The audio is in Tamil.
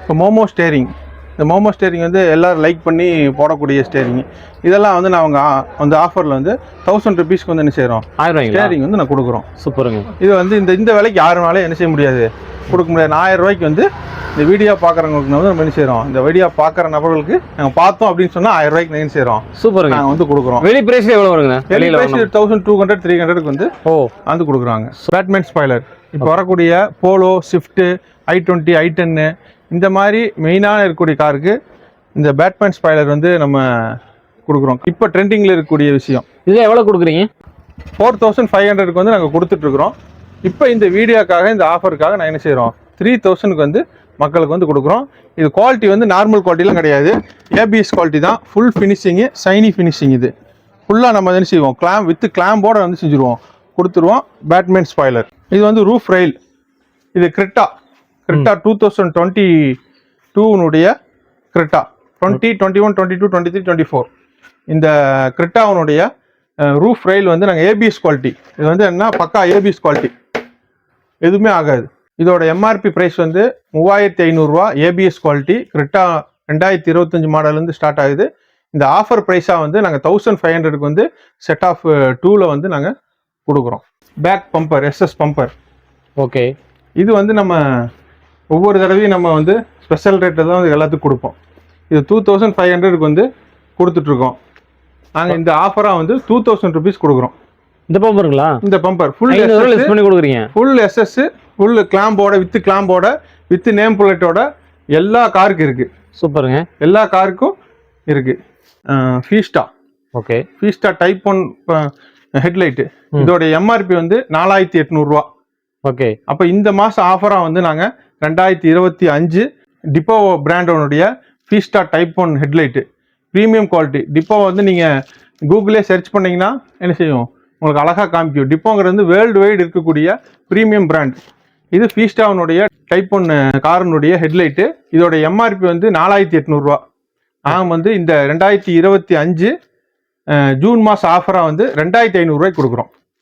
இப்போ மோமோ ஸ்டேரிங், இந்த மோமோ ஸ்டேரிங் வந்து எல்லோரும் லைக் பண்ணி போடக்கூடிய ஸ்டேரிங். இதெல்லாம் வந்து நான் வந்து ஆஃபரில் வந்து 1000 rupeesக்கு வந்து என்ன செய்கிறோம், 1000 ஸ்டேரிங் வந்து நான் கொடுக்குறோம். சூப்பருங்க. இது வந்து இந்த விலைக்கு யாருனாலும் என்ன செய்ய முடியாது, கொடுக்க முடியாது. 1000 ரூபாய்க்கு வந்து இந்த வீடியோ பார்க்குறவங்களுக்கு வந்து நம்ம என்ன செய்கிறோம், இந்த வீடியோ பார்க்குற நபர்களுக்கு நாங்கள் பார்த்தோம் அப்படின்னு சொன்னால் 1000 ரூபாய்க்கு என்ன செய்கிறோம், சூப்பருங்க, நாங்கள் வந்து கொடுக்குறோம். வெளி பிரைஸ் எவ்வளோ வருங்க? வெளி பிரைஸ் 1200 300க்கு வந்து வந்து கொடுக்குறாங்க. பேட்மேன் ஸ்பாய்லர் இப்போ வரக்கூடிய போலோ, ஸ்விஃப்ட்டு, i20, i10 இந்த மாதிரி மெயினான இருக்கக்கூடிய காருக்கு இந்த பேட்மேன் ஸ்பாய்லர் வந்து நம்ம கொடுக்குறோம். இப்போ ட்ரெண்டிங்கில் இருக்கக்கூடிய விஷயம். இது எவ்வளோ கொடுக்குறீங்க? 4500க்கு வந்து நாங்கள் கொடுத்துட்ருக்குறோம். இப்போ இந்த வீடியோக்காக, இந்த ஆஃபருக்காக நான் என்ன செய்கிறோம், 3000க்கு வந்து மக்களுக்கு வந்து கொடுக்குறோம். இது குவாலிட்டி வந்து நார்மல் குவாலிட்டிலாம் கிடையாது, ஏபிஎஸ் குவாலிட்டி தான். Full finishing, shiny finishing. இது ஃபுல்லாக நம்ம என்ன செய்வோம், கிளாம்போட வந்து செஞ்சுருவோம், கொடுத்துருவோம். பேட்மேன் ஸ்பாய்லர் இது வந்து ரூஃப் ரெயில். இது கிரெட்டா 2022 கிரெட்டா 20, 21, 22, 23, 24 இந்த கிரெட்டாவுடைய ரூஃப் ரெயில் வந்து நாங்கள் ஏபிஎஸ் குவாலிட்டி. இது வந்து என்ன, பக்கா ஏபிஎஸ் குவாலிட்டி, எதுவுமே ஆகாது. இதோட எம்ஆர்பி ப்ரைஸ் வந்து 3500 ரூபா. ஏபிஎஸ் குவாலிட்டி கிரெட்டா 2025 மாடல்லேருந்து ஸ்டார்ட் ஆகுது. இந்த ஆஃபர் ப்ரைஸாக வந்து நாங்கள் 1500க்கு வந்து செட் ஆஃப் 2ல் வந்து நாங்கள் கொடுக்குறோம். Back bumper, SS bumper. Okay, இது வந்து நம்ம ஒவ்வொரு தடவையும் நம்ம வந்து ஸ்பெஷல் ரேட்டில் தான் எல்லாத்துக்கும் கொடுப்போம். இது 2500க்கு வந்து கொடுத்துட்ருக்கோம். நாங்கள் இந்த ஆஃபராக வந்து 2000 rupees கொடுக்குறோம். இந்த பம்பருங்களா? இந்த பம்பர் ஃபுல் லெஸ் பண்ணி கொடுக்குறீங்க. ஃபுல் எஸ்எஸ், ஃபுல் கிளாம்போட, வித் நேம் பிளேட்டோட எல்லா காருக்கு இருக்குது. சூப்பருங்க, எல்லா காருக்கும் இருக்குது. Fiesta, okay, Fiesta type 1 headlight. இதோட எம்ஆர்பி வந்து 4800 ரூபா. ஓகே, அப்போ இந்த மாதம் ஆஃபராக வந்து நாங்கள் 2025 டிப்போ பிராண்டோனுடைய Fiesta type 1 headlight premium quality. Depo வந்து நீங்கள் கூகுளே சர்ச் பண்ணிங்கன்னா என்ன செய்யும், உங்களுக்கு அழகாக காமிக்கும். டிப்போங்கிறது வந்து வேர்ல்டு வைடு இருக்கக்கூடிய ப்ரீமியம் பிராண்ட். இது ஃபீஸ்டாவினுடைய டைப் 1 காரனுடைய ஹெட்லைட்டு. இதோட எம்ஆர்பி வந்து 4800 ரூபா. நாங்கள் வந்து இந்த 2025 ஜூன் மாதம் ஆஃபராக வந்து 2500 ரூபாய்க்கு கொடுக்குறோம்.